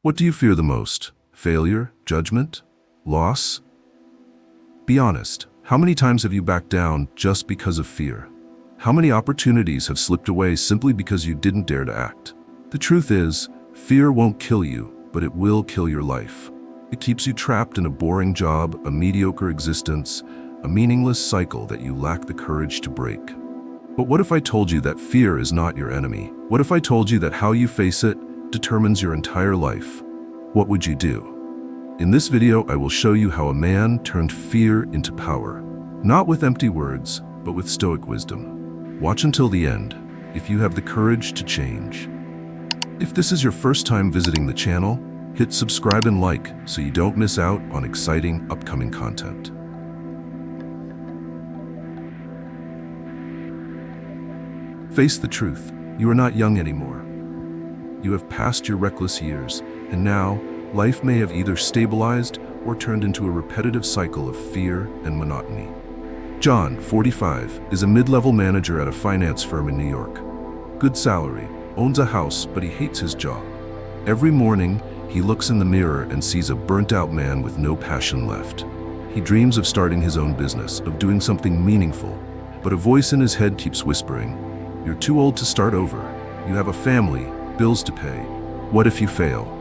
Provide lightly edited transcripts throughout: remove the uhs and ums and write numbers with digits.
What do you fear the most? Failure? Judgment? Loss? Be honest. How many times have you backed down just because of fear? How many opportunities have slipped away simply because you didn't dare to act? The truth is, fear won't kill you, but it will kill your life. It keeps you trapped in a boring job, a mediocre existence, a meaningless cycle that you lack the courage to break. But what if I told you that fear is not your enemy? What if I told you that how you face it determines your entire life? What would you do? In this video, I will show you how a man turned fear into power. Not with empty words, but with Stoic wisdom. Watch until the end, if you have the courage to change. If this is your first time visiting the channel, hit subscribe and like so you don't miss out on exciting upcoming content. Face the truth. You are not young anymore. You have passed your reckless years, and now, life may have either stabilized or turned into a repetitive cycle of fear and monotony. John, 45, is a mid-level manager at a finance firm in New York. Good salary, owns a house, but he hates his job. Every morning, he looks in the mirror and sees a burnt-out man with no passion left. He dreams of starting his own business, of doing something meaningful, but a voice in his head keeps whispering, "You're too old to start over. You have a family, bills to pay. What if you fail?"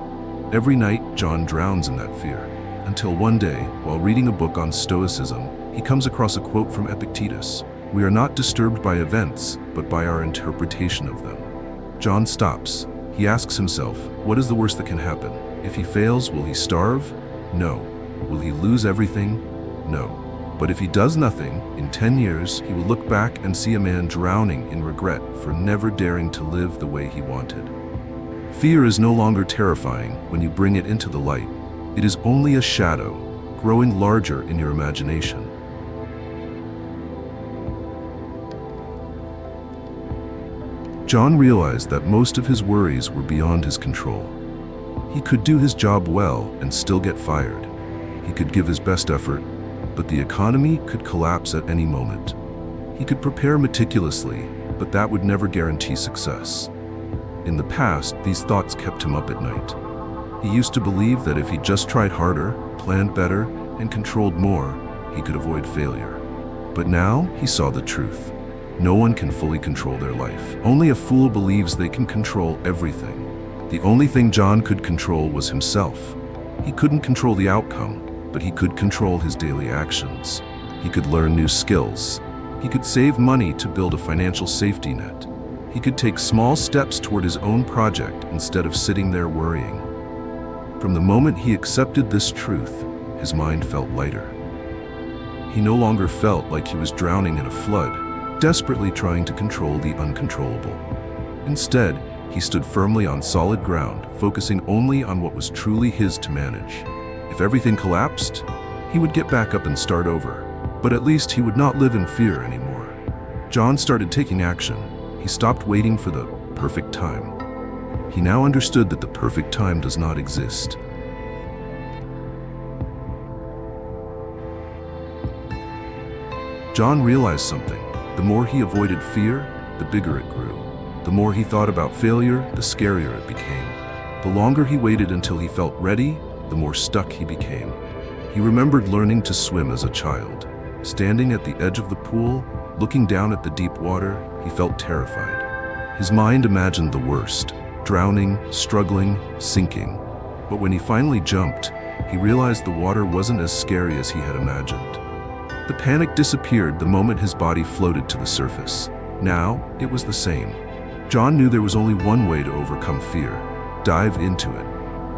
Every night, John drowns in that fear, until one day, while reading a book on Stoicism, he comes across a quote from Epictetus: "We are not disturbed by events, but by our interpretation of them." John stops. He asks himself, what is the worst that can happen? If he fails, will he starve? No. Will he lose everything? No. But if he does nothing, in 10 years, he will look back and see a man drowning in regret for never daring to live the way he wanted. Fear is no longer terrifying when you bring it into the light. It is only a shadow, growing larger in your imagination. John realized that most of his worries were beyond his control. He could do his job well and still get fired. He could give his best effort, but the economy could collapse at any moment. He could prepare meticulously, but that would never guarantee success. In the past, these thoughts kept him up at night. He used to believe that if he just tried harder, planned better, and controlled more, he could avoid failure. But now, he saw the truth. No one can fully control their life. Only a fool believes they can control everything. The only thing John could control was himself. He couldn't control the outcome, but he could control his daily actions. He could learn new skills. He could save money to build a financial safety net. He could take small steps toward his own project instead of sitting there worrying. From the moment he accepted this truth, his mind felt lighter. He no longer felt like he was drowning in a flood, desperately trying to control the uncontrollable. Instead, he stood firmly on solid ground, focusing only on what was truly his to manage. If everything collapsed, he would get back up and start over, but at least he would not live in fear anymore. John started taking action. He stopped waiting for the perfect time. He now understood that the perfect time does not exist. John realized something. The more he avoided fear, the bigger it grew. The more he thought about failure, the scarier it became. The longer he waited until he felt ready, the more stuck he became. He remembered learning to swim as a child. Standing at the edge of the pool, looking down at the deep water, he felt terrified. His mind imagined the worst: drowning, struggling, sinking. But when he finally jumped, he realized the water wasn't as scary as he had imagined. The panic disappeared the moment his body floated to the surface. Now, it was the same. John knew there was only one way to overcome fear: dive into it.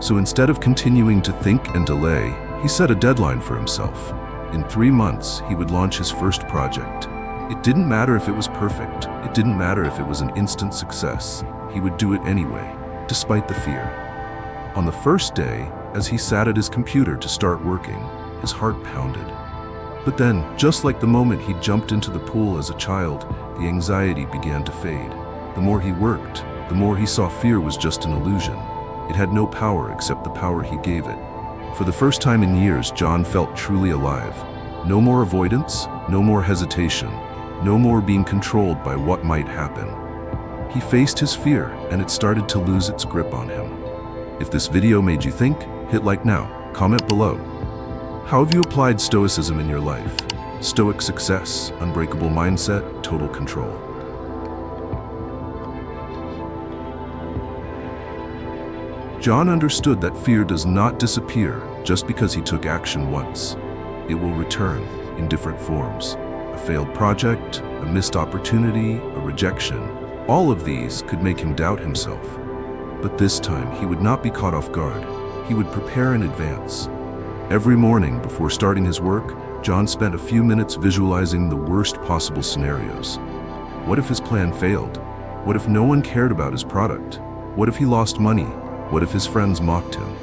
So instead of continuing to think and delay, he set a deadline for himself. In 3 months, he would launch his first project. It didn't matter if it was perfect. It didn't matter if it was an instant success. He would do it anyway, despite the fear. On the first day, as he sat at his computer to start working, his heart pounded. But then, just like the moment he jumped into the pool as a child, the anxiety began to fade. The more he worked, the more he saw fear was just an illusion. It had no power except the power he gave it. For the first time in years, John felt truly alive. No more avoidance, no more hesitation, no more being controlled by what might happen. He faced his fear, and it started to lose its grip on him. If this video made you think, hit like now, comment below. How have you applied Stoicism in your life? Stoic success, unbreakable mindset, total control. John understood that fear does not disappear just because he took action once. It will return in different forms. A failed project, a missed opportunity, a rejection. All of these could make him doubt himself. But this time, he would not be caught off guard. He would prepare in advance. Every morning before starting his work, John spent a few minutes visualizing the worst possible scenarios. What if his plan failed? What if no one cared about his product? What if he lost money? What if his friends mocked him?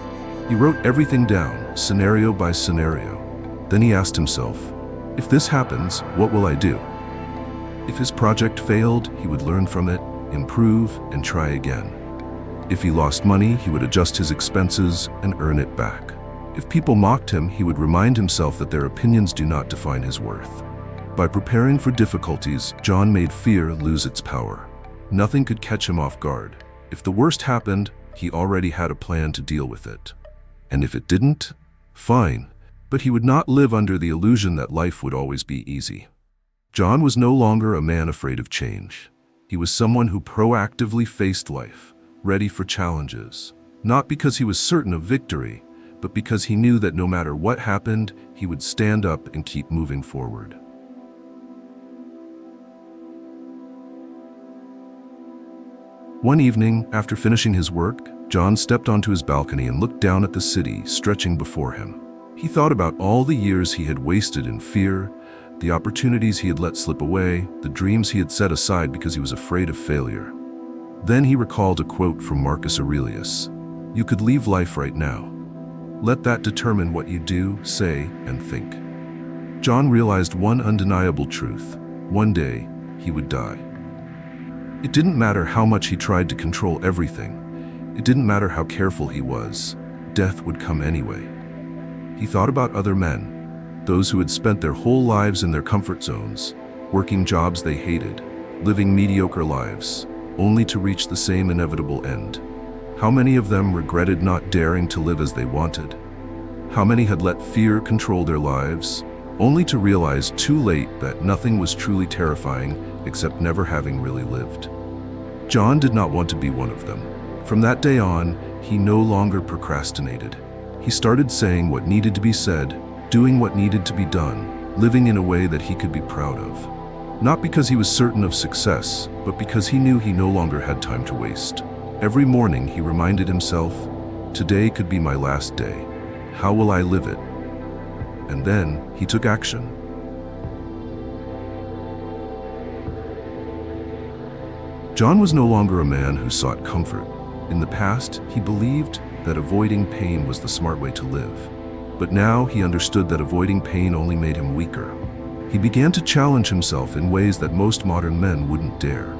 He wrote everything down, scenario by scenario. Then he asked himself, if this happens, what will I do? If his project failed, he would learn from it, improve, and try again. If he lost money, he would adjust his expenses and earn it back. If people mocked him, he would remind himself that their opinions do not define his worth. By preparing for difficulties, John made fear lose its power. Nothing could catch him off guard. If the worst happened, he already had a plan to deal with it. And if it didn't, fine. But he would not live under the illusion that life would always be easy. John was no longer a man afraid of change. He was someone who proactively faced life, ready for challenges. Not because he was certain of victory, but because he knew that no matter what happened, he would stand up and keep moving forward. One evening, after finishing his work, John stepped onto his balcony and looked down at the city stretching before him. He thought about all the years he had wasted in fear, the opportunities he had let slip away, the dreams he had set aside because he was afraid of failure. Then he recalled a quote from Marcus Aurelius: "You could leave life right now. Let that determine what you do, say, and think." John realized one undeniable truth. One day, he would die. It didn't matter how much he tried to control everything. It didn't matter how careful he was. Death would come anyway. He thought about other men, those who had spent their whole lives in their comfort zones, working jobs they hated, living mediocre lives, only to reach the same inevitable end. How many of them regretted not daring to live as they wanted? How many had let fear control their lives, only to realize too late that nothing was truly terrifying except never having really lived? John did not want to be one of them. From that day on, he no longer procrastinated. He started saying what needed to be said, doing what needed to be done, living in a way that he could be proud of. Not because he was certain of success, but because he knew he no longer had time to waste. Every morning he reminded himself, today could be my last day. How will I live it? And then he took action. John was no longer a man who sought comfort. In the past, he believed that avoiding pain was the smart way to live. But now he understood that avoiding pain only made him weaker. He began to challenge himself in ways that most modern men wouldn't dare.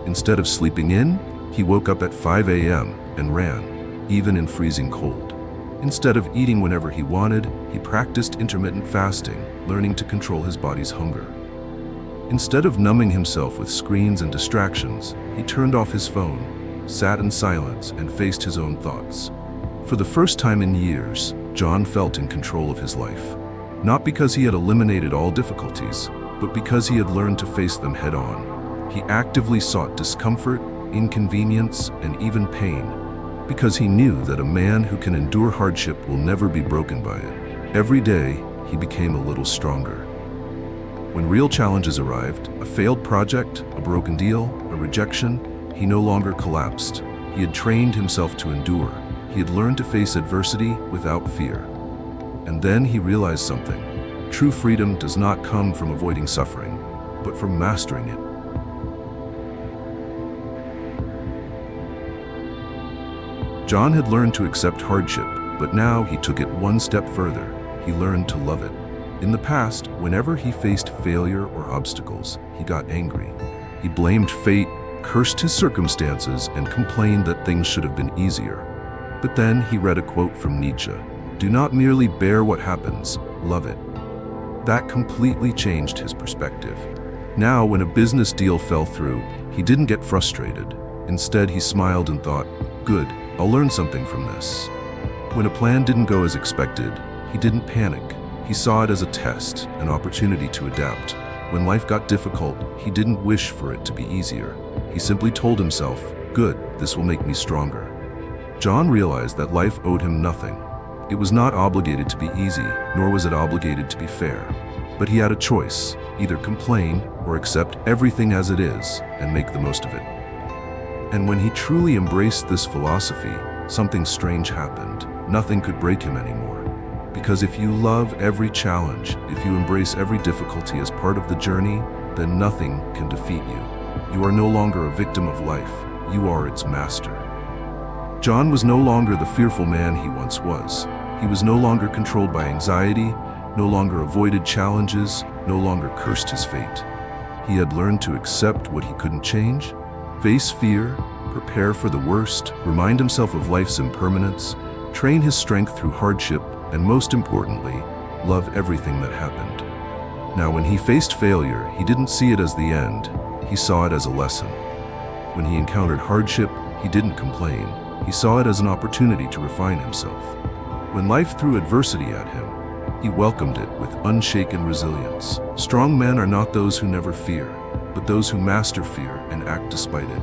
Instead of sleeping in, he woke up at 5 a.m. and ran, even in freezing cold. Instead of eating whenever he wanted, he practiced intermittent fasting, learning to control his body's hunger. Instead of numbing himself with screens and distractions, he turned off his phone, sat in silence, and faced his own thoughts. For the first time in years, John felt in control of his life. Not because he had eliminated all difficulties, but because he had learned to face them head on. He actively sought discomfort, inconvenience, and even pain, because he knew that a man who can endure hardship will never be broken by it. Every day, he became a little stronger. When real challenges arrived, a failed project, a broken deal, a rejection, he no longer collapsed. He had trained himself to endure. He had learned to face adversity without fear. And then he realized something. True freedom does not come from avoiding suffering, but from mastering it. John had learned to accept hardship, but now he took it one step further. He learned to love it. In the past, whenever he faced failure or obstacles, he got angry. He blamed fate, cursed his circumstances, and complained that things should have been easier. But then he read a quote from Nietzsche: "Do not merely bear what happens, love it." That completely changed his perspective. Now, when a business deal fell through, he didn't get frustrated. Instead, he smiled and thought, "Good, I'll learn something from this. When a plan didn't go as expected, he didn't panic. He saw it as a test, an opportunity to adapt. When life got difficult, he didn't wish for it to be easier. He simply told himself, "Good, this will make me stronger." John realized that life owed him nothing. It was not obligated to be easy, nor was it obligated to be fair. But he had a choice, either complain or accept everything as it is and make the most of it. And when he truly embraced this philosophy, something strange happened. Nothing could break him anymore. Because if you love every challenge, if you embrace every difficulty as part of the journey, then nothing can defeat you. You are no longer a victim of life, you are its master. John was no longer the fearful man he once was. He was no longer controlled by anxiety, no longer avoided challenges, no longer cursed his fate. He had learned to accept what he couldn't change, face fear, prepare for the worst, remind himself of life's impermanence, train his strength through hardship, and most importantly, love everything that happened. Now, when he faced failure, he didn't see it as the end, he saw it as a lesson. When he encountered hardship, he didn't complain, he saw it as an opportunity to refine himself. When life threw adversity at him, he welcomed it with unshaken resilience. Strong men are not those who never fear, but those who master fear and act despite it.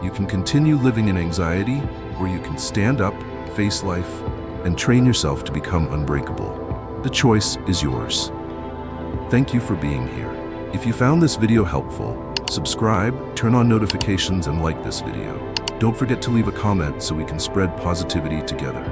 You can continue living in anxiety, or you can stand up, face life, and train yourself to become unbreakable. The choice is yours. Thank you for being here. If you found this video helpful, subscribe, turn on notifications, and like this video. Don't forget to leave a comment so we can spread positivity together.